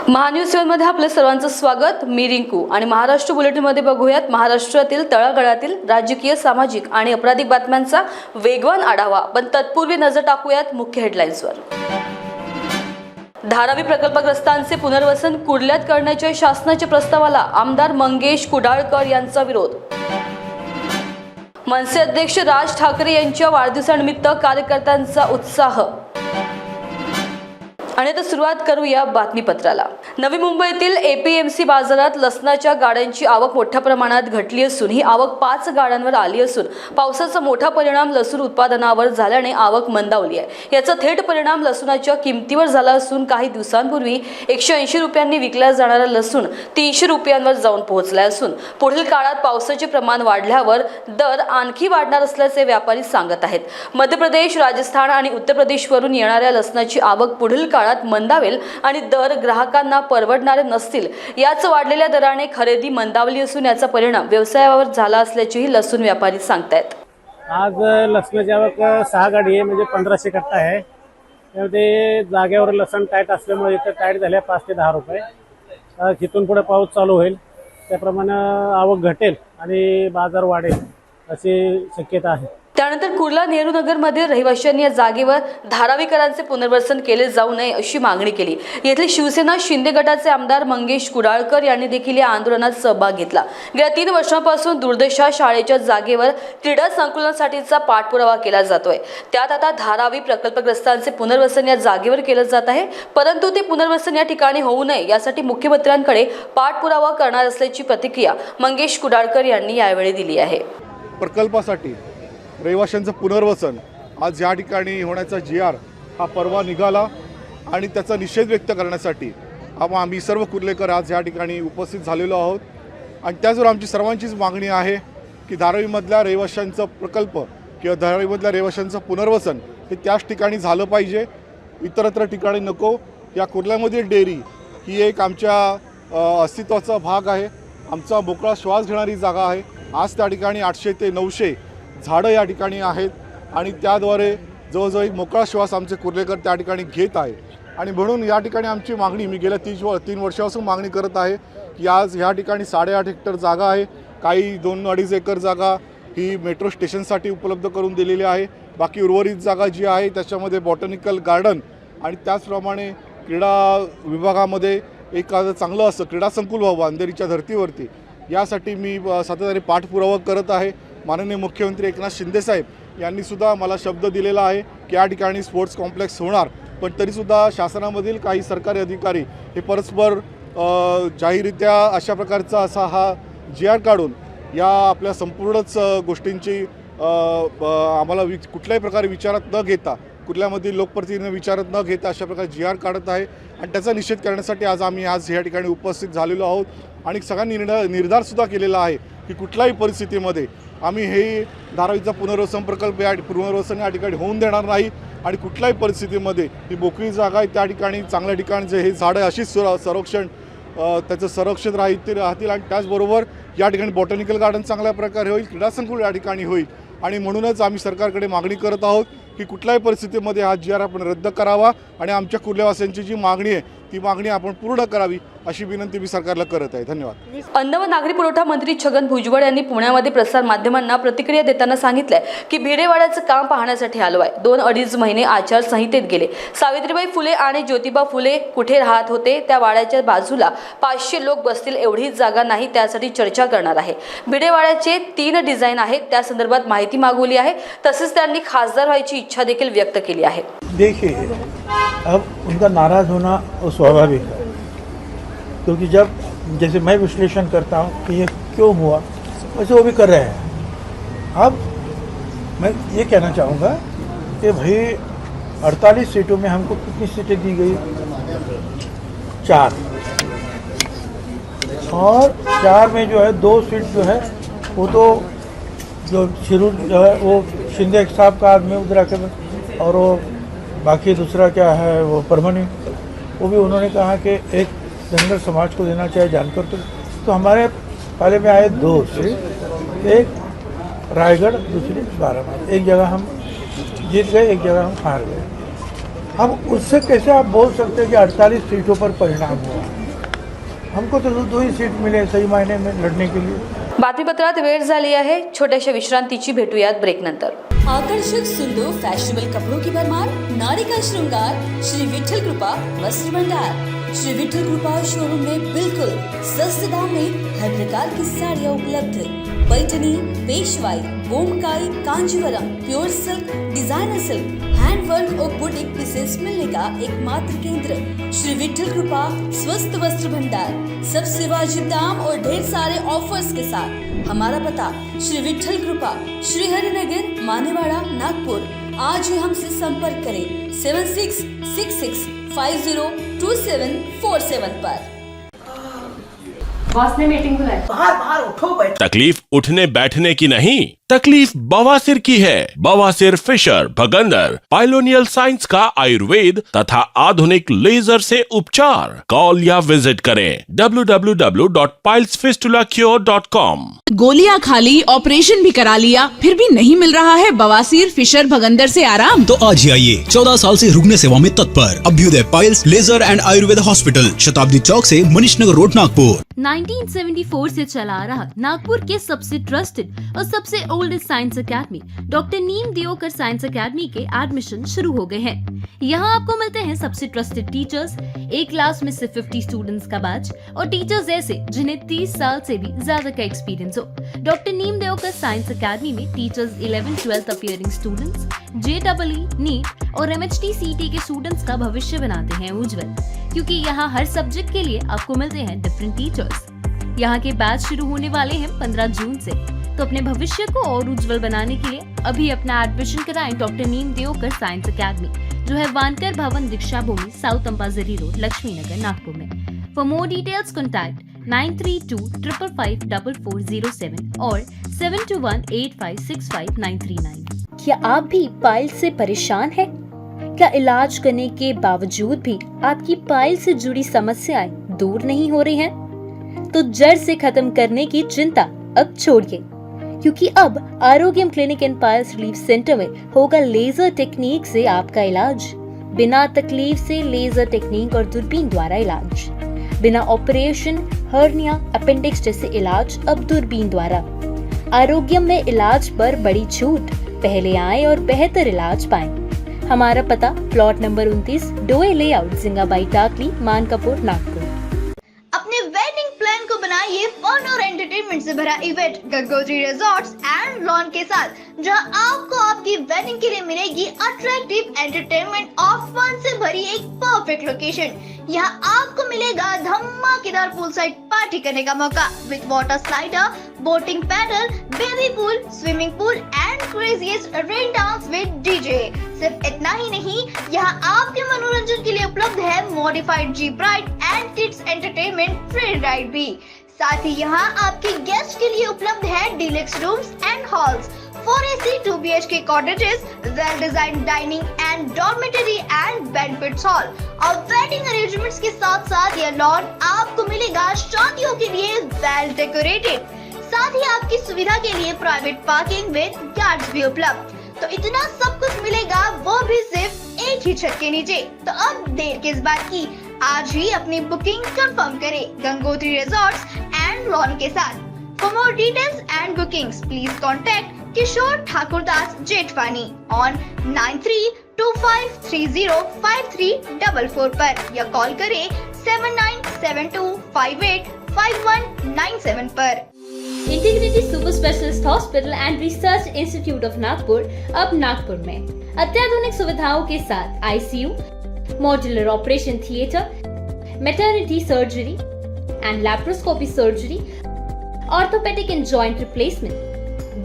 महान्यूज 7 मध्ये आपल्या सर्वांचं स्वागत। मी रिंकू आणि महाराष्ट्र बुलेटिन मध्ये बघूयात महाराष्ट्रातील तळागाळातील राजकीय, सामाजिक आणि आपराधिक बातम्यांचा वेगवान आढावा। पण तत्पूर्वी नजर टाकूयात मुख्य हेडलाईन्सवर। धारावी प्रकल्पग्रस्तांचे पुनर्वसन कुर्ल्यात करण्याच्या शासनाच्या प्रस्तावाला आमदार मंगेश कुडाळकर यांचा विरोध। मनसे अध्यक्ष राज ठाकरे यांच्या वाढदिवसानिमित्त कार्यकर्त्यांचा उत्साह। आणि आता सुरुवात करूया बातमीपत्राला। नवी मुंबईतील एपीएमसी बाजारात लसणाच्या गाड्यांची आवक मोठ्या प्रमाणात घटली असून ही आवक 5 गाड्यांवर आली असून पावसाचा मोठा परिणाम लसूण उत्पादनावर झाल्याने आवक मंदावली आहे। याचा थेट परिणाम लसूणाच्या किमतीवर झाला असून काही दिवसांपूर्वी 180 रुपयांनी विकल्या जाणारा लसूण 300 रुपयांवर जाऊन पोहोचला असून पुढील काळात पावसाचे प्रमाण वाढल्यावर दर आणखी वाढणार असल्याचे व्यापारी सांगत आहेत। मध्य प्रदेश, राजस्थान आणि उत्तर प्रदेशवरून येणाऱ्या लसणाची आवक पुढील काळात मंदावेल आणि दर ग्राहकांना परवडणारे नसतील। याच वाढलेल्या दराने खरेदी मंदावली असून याचा परिणाम व्यवसायावर झाला असल्याचेही लसूण व्यापारी सांगतात। आज लसणाची आवक 6 गाडी आहे, म्हणजे 1500 कट्टा आहे। त्यामध्ये जागेवर लसण टाईट असल्यामुळे इथं टाईट झाल्या 5 ते 10 रुपये। तिथून पुढे पाऊस चालू होईल त्याप्रमाणे आवक घटेल आणि बाजार वाढेल अशी शक्यता आहे। त्यानंतर कुर्ला नेहरू नगरमध्ये रहिवाशांनी या जागेवर धारावीकरांचे पुनर्वसन केले जाऊ नये अशी मागणी केली। येथील शिवसेना शिंदे गटाचे आमदार मंगेश कुडाळकर यांनी देखील या आंदोलनात सहभाग घेतला। गेल्या 3 वर्षांपासून दुर्दशा शाळेच्या जागेवर क्रीडा संकुलनासाठीचा पाठपुरावा केला जातोय। त्यात आता धारावी प्रकल्पग्रस्तांचे पुनर्वसन या जागेवर केलं जात आहे, परंतु ते पुनर्वसन या ठिकाणी होऊ नये यासाठी मुख्यमंत्र्यांकडे पाठपुरावा करणार असल्याची प्रतिक्रिया मंगेश कुडाळकर यांनी यावेळी दिली आहे। प्रकल्पासाठी रहिवाशांचं पुनर्वसन आज या ठिकाणी होण्याचा GR हा परवा निघाला आणि त्याचा निषेध व्यक्त करण्यासाठी आम्ही सर्व कुर्लेकर आज या ठिकाणी उपस्थित झालेलो आहोत। आणि त्याचबरोबर आमची सर्वांचीच मागणी आहे की धारावीमधल्या रहिवाशांचा प्रकल्प किंवा धारावीमधल्या रहिवाशांचं पुनर्वसन हे त्याच ठिकाणी झालं पाहिजे, इतरत्र ठिकाणी नको। या कुर्ल्यामधील डेअरी ही एक आमच्या अस्तित्वाचा भाग आहे, आमचा मोकळा श्वास घेणारी जागा आहे। आज त्या ठिकाणी 800 ते 900 झाडं या ठिकाणी आहेत आणि त्याद्वारे जवळजवळ एक मोकळा श्वास आमचे कुर्लेकर त्या ठिकाणी घेत आहे। आणि म्हणून या ठिकाणी आमची मागणी मी गेल्या 3 वर्षापासून मागणी करत आहे की आज या ठिकाणी 8.5 हेक्टर जागा आहे, काही 2-2.5 एकर जागा ही मेट्रो स्टेशनसाठी उपलब्ध करून दिलेली आहे। बाकी उर्वरित जागा जी आहे त्याच्यामध्ये बॉटॅनिकल गार्डन आणि त्याचप्रमाणे क्रीडा विभागामध्ये एखादं चांगलं असं क्रीडा संकुल व्हावं अंधेरीच्या धर्तीवरती, यासाठी मी सातत्याने पाठपुरावा करत आहे। माननीय मुख्यमंत्री एकनाथ शिंदे साहेब यांनी सुद्धा मला शब्द दिलेला आहे की या ठिकाणी स्पोर्ट्स कॉम्प्लेक्स होणार, पण तरीसुद्धा शासनामधील काही सरकारी अधिकारी हे परस्पर जाहीररित्या अशा प्रकारचा असा हा GR काढून या आपल्या संपूर्णच गोष्टींची आम्हाला कुठल्याही प्रकारे विचारात न घेता, कुर्ल्यामधील लोकप्रतिनिधी विचारात न घेता अशा प्रकारे GR काढत आहे। आणि त्याचा निषेध करण्यासाठी आम्ही आज या ठिकाणी उपस्थित झालेलो आहोत आणि सगळ्यांनी निर्धारसुद्धा केलेला आहे की कुठल्याही परिस्थितीमध्ये आम्ही हे धारावीचा पुनर्वसन प्रकल्प या पुनर्वसन या ठिकाणी होऊन देणार नाही आणि कुठल्याही परिस्थितीमध्ये ही मोकळी जागा आहे त्या ठिकाणी चांगल्या ठिकाणचे हे झाडं अशीच संरक्षण त्याचं संरक्षण राहतील आणि त्याचबरोबर या ठिकाणी बॉटॅनिकल गार्डन चांगल्या प्रकारे होईल, क्रीडा संकुल या ठिकाणी होईल। आणि म्हणूनच आम्ही सरकारकडे मागणी करत आहोत की कुठल्याही परिस्थितीमध्ये हा GR आपण रद्द करावा आणि आमच्या कुर्लेवासियांची जी मागणी आहे ती मागणी आपण पूर्ण करावी अशी विनंती मी सरकारला करत आहे। धन्यवाद। अन्न व नागरी पुरवठा मंत्री छगन भुजबळ यांनी पुण्यामध्ये प्रसार माध्यमांना प्रतिक्रिया देताना सांगितलंय की भिडेवाड्याचं काम पाहण्यासाठी आलो आहे। 2-2.5 महिने आचारसंहितेत गेले। सावित्रीबाई फुले आणि ज्योतिबा फुले कुठे राहत होते? त्या वाड्याच्या बाजूला 500 लोक बसतील एवढी जागा नाही, त्यासाठी चर्चा करणार आहे। भिडेवाड्याचे 3 डिझाईन आहेत, त्या संदर्भात माहिती मागवली आहे। तसेच त्यांनी खासदार व्हायची इच्छा देखील व्यक्त केली आहे। देखिए, अब उनका नाराज़ होना स्वाभाविक है, क्योंकि जब जैसे मैं विश्लेषण करता हूँ कि ये क्यों हुआ, वैसे वो भी कर रहे हैं। अब मैं ये कहना चाहूँगा कि भाई 48 सीटों में हमको कितनी सीटें दी गई? 4, और 4 में जो है 2 सीट जो है वो तो जो शिरूर जो है वो शिंदे साहब का आदमी उधर आके, और वो बाकी दूसरा क्या है वो परभणी, वो भी उन्होंने कहा कि एक धनगर समाज को देना चाहिए जानकर। तो हमारे पहले में आए 2 सीट, एक रायगढ़, दूसरी बारामती। एक जगह हम जीत गए, एक जगह हम हार गए। अब उससे कैसे आप बोल सकते हैं कि 48 सीटों पर परिणाम हुआ? हमको तो 2 ही सीट मिले सही मायने में लड़ने के लिए। बातमीपत्रात वेळ झाली आहे. छोट्याशा विश्रांतीची, भेटूयात ब्रेक नंतर. आकर्षक सुंदर फॅशनेबल कपड़ों की भरमार, नारी का श्रृंगार, श्री विठल कृपा वस्त्र भंडार. श्री विठल कृपा शोरूम में बिल्कुल सस्ते दाम में हर प्रकार की साड़ियाँ उपलब्ध. Paithani, Peshwai, Bomkai, Kanjivaram, pure silk, designer silk, handwork और बुटीक पीसेस मिलने का एकमात्र केंद्र श्री विठल कृपा स्वस्थ वस्त्र भंडार. सबसे वाजिब दाम और ढेर सारे ऑफर्स के साथ. हमारा पता श्री विठल कृपा, श्री हरिनगर, मानेवाड़ा, नागपुर. आज ही हमसे संपर्क करें 7666502747 पर. बॉस ने मीटिंग बुलाई. बाहर उठो बैठो. तकलीफ उठने बैठने की नहीं, तकलीफ बवासीर की है. बवासीर फिशर भगंदर पाइलोनियल साइंस का आयुर्वेद तथा आधुनिक लेजर से उपचार. कॉल या विजिट करें www.pilesfistulacure.com. गोलियां खा ली, ऑपरेशन भी करा लिया, फिर भी नहीं मिल रहा है बवासीर फिशर भगंदर से आराम? तो आज ही आइए 14 साल से रुकने सेवा में तत्पर Abhyuday piles laser and Ayurveda hospital, Shatabdi Chowk से मनीष नगर रोड, नागपुर. 1974 से चला आ रहा नागपुर के सबसे ट्रस्टेड और सबसे oldest science academy doctor Neem Deokar science academy के एडमिशन शुरू हो गए हैं. यहाँ आपको मिलते हैं सबसे ट्रस्टेड टीचर्स, एक क्लास में सिर्फ 50 स्टूडेंट्स का बैच और टीचर्स ऐसे जिन्हें 30 साल से भी ज्यादा का एक्सपीरियंस हो. Doctor Neem Deokar science academy में teachers 11th-12th appearing students, JEE, NEET और MHT CT के स्टूडेंट्स का भविष्य बनाते हैं उज्जवल, क्योंकि यहाँ हर सब्जेक्ट के लिए आपको मिलते हैं डिफरेंट टीचर्स. यहाँ के बैच शुरू होने वाले हैं 15 जून से, तो अपने भविष्य को और उज्जवल बनाने के लिए अभी अपना एडमिशन कराएं doctor Neem Deokar science academy, जो है वानकर भवन, दीक्षा भूमि, साउथ अंपाजरी रोड, लक्ष्मी नगर, नागपुर में. फॉर मोर डिटेल्स कॉन्टैक्ट 9325554407 और 7218565939. क्या आप भी पाइल से परेशान हैं? क्या इलाज करने के बावजूद भी आपकी पाइल से जुड़ी समस्याएं दूर नहीं हो रही हैं? तो जड़ से खत्म करने की चिंता अब छोड़िए, क्योंकि अब Arogyam clinic and piles relief centre में होगा लेजर टेक्निक से आपका इलाज. बिना तकलीफ से लेजर टेक्निक और दूरबीन द्वारा इलाज. बिना ऑपरेशन, हर्निया, अपेंडिक्स जैसे इलाज अब दूरबीन द्वारा. आरोग्यम में इलाज पर बड़ी छूट. पहले आएं और बेहतर इलाज पाएं. हमारा पता प्लॉट नंबर 29, डोए लेआउट, जिंगाबाई टाकली, मानकापुर, नागपुर. अपने वेडिंग प्लान को बनाइए फन और एंटरटेनमेंट से भरा event Gangotri resorts and lawn के साथ, जहां आपको आपकी वेडिंग के लिए मिलेगी अट्रैक्टिव एंटरटेनमेंट और फन से भरी एक परफेक्ट लोकेशन. यहाँ आपको मिलेगा धमाकेदार पूल साइड पार्टी करने का मौका with water slider, boating pedal, baby pool, swimming pool and craziest rain dance with DJ. सिर्फ इतना ही नहीं, यहाँ आपके मनोरंजन के लिए उपलब्ध है modified jeep ride and kids entertainment free ride भी. साथ ही यहाँ आपके गेस्ट के लिए उपलब्ध है deluxe rooms and halls, 4 AC 2 BHK cottages, well designed dining and dormitory and banquet hall. और वेडिंग अरेंजमेंट्स के साथ साथ यह लॉन आपको मिलेगा शादियों के लिए वेल डेकोरेटेड. साथ ही आपकी सुविधा के लिए प्राइवेट पार्किंग विद गार्ड्स भी उपलब्ध. तो इतना सब कुछ मिलेगा, वो भी सिर्फ एक ही छत के नीचे. तो अब देर किस बात की, आज ही अपनी बुकिंग कंफर्म करें गंगोत्री रिजॉर्ट्स एंड लॉन के साथ. For more details and bookings please contact Kishore Thakurdas Jethwani on 9325305344 पर या कॉल करें 7972585197 पर. Integrity super specialist hospital and research institute of Nagpur अब नागपुर में अत्याधुनिक सुविधाओं के साथ ICU, modular operation theatre, maternity surgery and laparoscopy surgery, orthopaedic and joint replacement,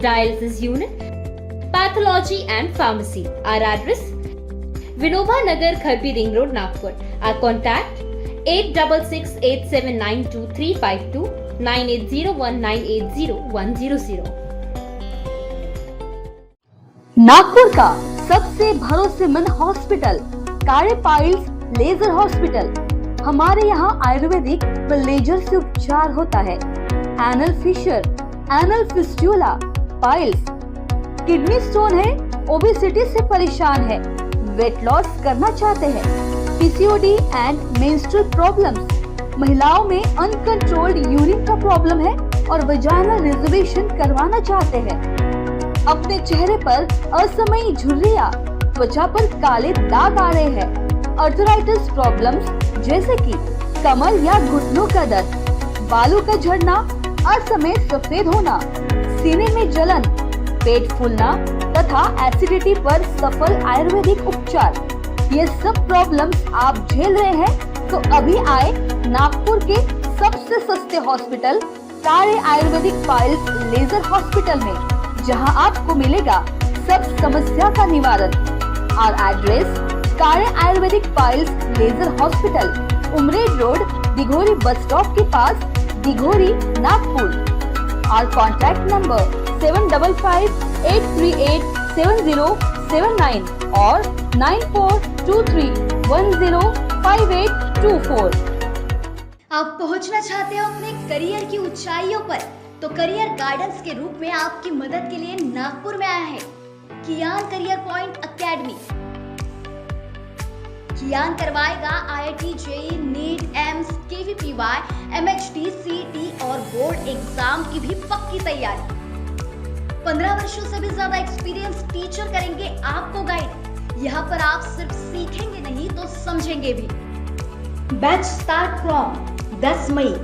dialysis unit, pathology and pharmacy. Our address Vinobha Nagar, Kharbi Ring Road, Nagpur. Our contact 8668792352 9801980100. Nagpur का सबसे भरोसेमंद hospital काळे piles laser hospital. हमारे यहाँ आयुर्वेदिक व laser से उपचार होता है. Anal fissure, anal fistula, piles, kidney stone है, ओबेसिटी से परेशान है, वेट लॉस करना चाहते हैं, पीसीओडी एंड मेंस्ट्रुअल प्रॉब्लम्स, महिलाओं में अनकंट्रोल्ड यूरिन का प्रॉब्लम है और वजाइनल रिजर्वेशन करवाना चाहते हैं, अपने चेहरे पर असमयी झुर्रियां, त्वचा पर काले दाग आ रहे हैं, अर्थराइटिस प्रॉब्लम्स जैसे कि कमर या घुटनों का दर्द, बालों का झड़ना, असमय सफेद होना, सीने में जलन, पेट फूलना तथा एसिडिटी पर सफल आयुर्वेदिक उपचार, ये सब प्रॉब्लम्स आप झेल रहे हैं तो अभी आए नागपुर के सबसे सस्ते हॉस्पिटल कारे आयुर्वेदिक पाइल्स लेजर हॉस्पिटल में, जहां आपको मिलेगा सब समस्या का निवारण। और address Kare ayurvedic piles laser hospital, Umred road, Dighori bus stop के पास, दिघोरी, नागपुर। और कॉन्टैक्ट नंबर 7538387079 और 9423105824। आप पहुंचना चाहते हो अपने करियर की ऊंचाइयों पर, तो करियर गाइडेंस के रूप में आपकी मदद के लिए नागपुर में आया है Kiyan career point academy. Kiyan करवाएगा IIT, JEE, NEET, AIIMS, KVPY, MHT, CET और बोर्ड एग्जाम की भी पक्की तैयारी। 15 वर्षों से भी ज्यादा एक्सपीरियंस टीचर करेंगे आपको गाइड। यहाँ पर आप सिर्फ सीखेंगे नहीं तो समझेंगे भी। बैच स्टार्ट फ्रॉम 10 मई।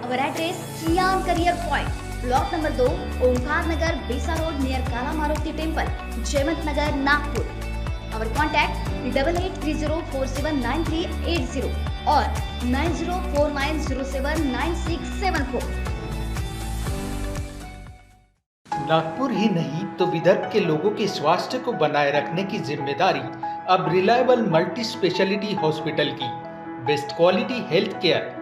Our address Kiyan career point, block number 2, Omkar Nagar, Besa road near Kala Maruti temple, Jaymant Nagar, Nagpur. Our contact 8830479380 और 9049079674। नागपुर ही नहीं तो विदर्भ के लोगों के स्वास्थ्य को बनाए रखने की जिम्मेदारी अब रिलायबल मल्टी स्पेशलिटी हॉस्पिटल की। Best quality health care.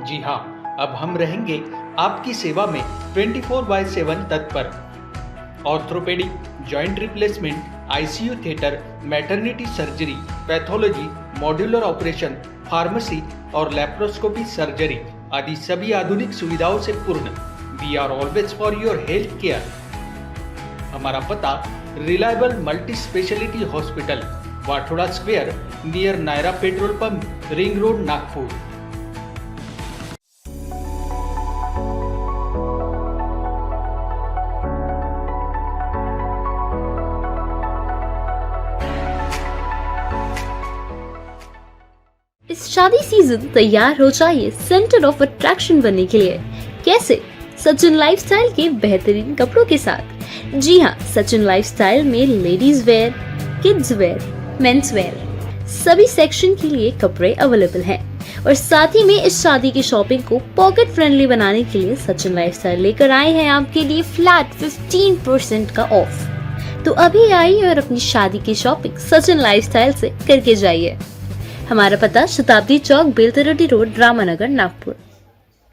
जी हाँ, अब हम रहेंगे आपकी सेवा में 24/7 तत्पर। Orthopaedic, joint replacement, ICU theatre, maternity surgery, pathology, modular operation, pharmacy और लैप्रोस्कोपी सर्जरी आदि सभी आधुनिक सुविधाओं से पूर्ण। We are always for your health care. हमारा पता reliable multi speciality hospital, Wathoda square, near Nayara petrol pump, ring road, Nagpur. इस शादी सीजन तैयार हो जाइए सेंटर ऑफ अट्रैक्शन बनने के लिए। कैसे? सचिन लाइफस्टाइल के बेहतरीन कपड़ों के साथ। जी हाँ, सचिन लाइफस्टाइल में ladies wear, kids where, men's wear सभी सेक्शन के लिए कपड़े अवेलेबल हैं। और साथ ही में इस शादी की शॉपिंग को पॉकेट फ्रेंडली बनाने के लिए सचिन लाइफस्टाइल लेकर आए हैं आपके लिए फ्लैट 15% का ऑफ। तो अभी आइए और अपनी शादी की शॉपिंग सचिन लाइफस्टाइल से करके जाइए। हमारा पता शताब्दी चौक, बेलतरडी रोड, रामानगर, नागपूर।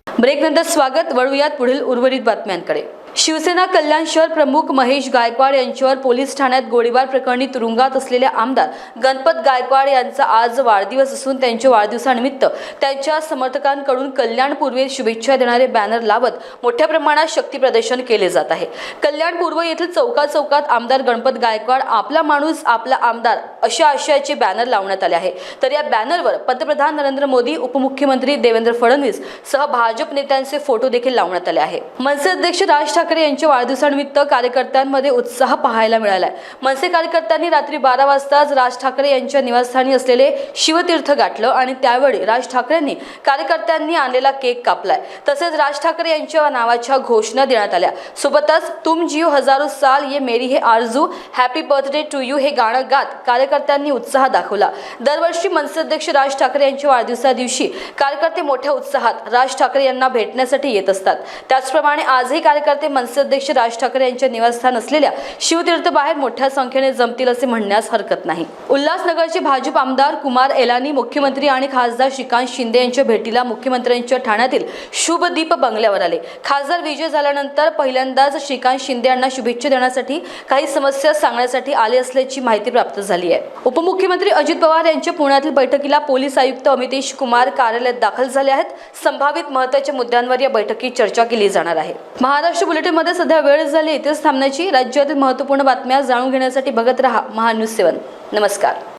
ब्रेक नंतर स्वागत। वळूयात पुढील उर्वरित बातम्यांकडे। शिवसेना कल्याण शहर प्रमुख महेश गायकवाड यांच्यावर पोलीस ठाण्यात गोळीबार प्रकरणी तुरुंगात असलेले आमदार गणपत गायकवाड यांचा आज वाढदिवस असून त्यांच्या वाढदिवसानिमित्त त्यांच्या समर्थकांकडून कल्याण पूर्वेत शुभेच्छा देणारे बॅनर लावत मोठ्या प्रमाणात शक्ती प्रदर्शन केले जात आहे। कल्याण पूर्व येथील चौकात आमदार गणपत गायकवाड, आपला माणूस आपला आमदार अशा आशयाचे बॅनर लावण्यात आले आहे। तर या बॅनरवर पंतप्रधान नरेंद्र मोदी, उपमुख्यमंत्री देवेंद्र फडणवीस सह भाजप नेत्यांचे फोटो देखील लावण्यात आले आहे। मनसे अध्यक्ष राज ठाकरे यांच्या वाढदिवसानिमित्त कार्यकर्त्यांमध्ये उत्साह पाहायला मिळाला आहे। मनसे कार्यकर्त्यांनी रात्री 12 वाजताच राज ठाकरे यांच्या निवासस्थानी असलेले शिवतीर्थ गाठलं आणि त्यावेळी राज ठाकरेंनी कार्यकर्त्यांनी आणलेला केक कापलाय। तसेच राज ठाकरे यांच्या नावाच्या घोषणा देण्यात आल्या। सोबतच तुम जियो हजारो साल ये मेरी है आरजू, हॅपी बर्थडे टू यू हे गाणं गात कार्यकर्त्यांनी उत्साह दाखवला। दरवर्षी मनसे अध्यक्ष राज ठाकरे यांच्या वाढदिवसादिवशी कार्यकर्ते मोठ्या उत्साहात राज ठाकरे यांना भेटण्यासाठी येत असतात। त्याचप्रमाणे आजही कार्यकर्ते मनसे अध्यक्ष राज ठाकरे यांच्या निवासस्थान असलेल्या शिवतीर्थ बाहेर मोठ्या संख्येने जमतील असे म्हणण्यास हरकत नाही। उल्हासनगरचे भाजप आमदार कुमार एलानी मुख्यमंत्री आणि खासदार श्रीकांत शिंदे यांच्या भेटीला मुख्यमंत्र्यांच्या ठाण्यातील शुभदीप बंगल्यावर आले। खासदार विजय झाल्यानंतर पहिल्यांदाच श्रीकांत शिंदे यांना शुभेच्छा देण्यासाठी काही समस्या सांगण्यासाठी आले असल्याची माहिती प्राप्त झाली आहे। उपमुख्यमंत्री अजित पवार यांच्या पुण्यातील बैठकीला पोलीस आयुक्त अमितेश कुमार कार्यालयात दाखल झाले आहेत। संभावित महत्त्वाच्या मुद्द्यांवर या बैठकीत चर्चा केली जाणार आहे। महाराष्ट्र बुलेटिनमध्ये सध्या वेळ झाली इथेच थांबण्याची. राज्यातील महत्त्वपूर्ण बातम्या जाणून घेण्यासाठी बघत रहा महान्यूज 7. नमस्कार.